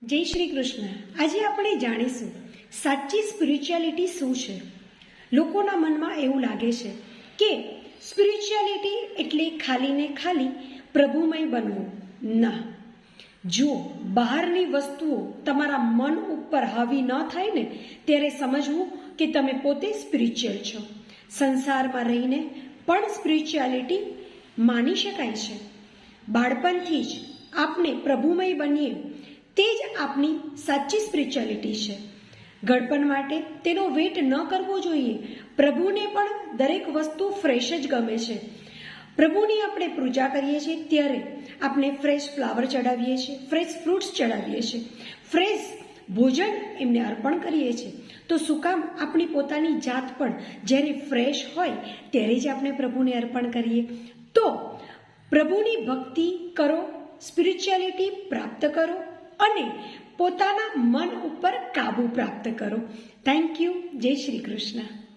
જય શ્રી કૃષ્ણ. આજે આપણે જાણીશું સાચી સ્પિરિચ્યુઆલિટી શું છે. લોકોના મનમાં એવું લાગે છે કે સ્પિરિચ્યુઆલિટી એટલે ખાલી ને ખાલી પ્રભુમય બનવું. ના, જો બહારની વસ્તુઓ તમારા મન ઉપર હાવી ન થાય ને ત્યારે સમજવું કે તમે પોતે સ્પિરિચ્યુઅલ છો. સંસારમાં રહીને પણ સ્પિરિચ્યુઆલિટી માની શકાય છે. બાળપણથી જ આપણે પ્રભુમય બનીએ તે જ આપણી સાચી સ્પિરિચ્યુઆલિટી છે. ઘડપણ માટે તેનો વેટ ન કરવો જોઈએ. પ્રભુને પણ દરેક વસ્તુ ફ્રેશ જ ગમે છે. પ્રભુની આપણે પૂજા કરીએ છીએ ત્યારે આપણે ફ્રેશ ફ્લાવર ચડાવીએ છીએ, ફ્રેશ ફ્રૂટ્સ ચડાવીએ છીએ, ફ્રેશ ભોજન એમને અર્પણ કરીએ છીએ. તો શું કામ આપણી પોતાની જાત પણ જ્યારે ફ્રેશ હોય ત્યારે જ આપણે પ્રભુને અર્પણ કરીએ? તો પ્રભુની ભક્તિ કરો, સ્પિરિચ્યુઆલિટી પ્રાપ્ત કરો અને પોતાના મન ઉપર કાબુ પ્રાપ્ત કરો. Thank you. જય શ્રી કૃષ્ણ.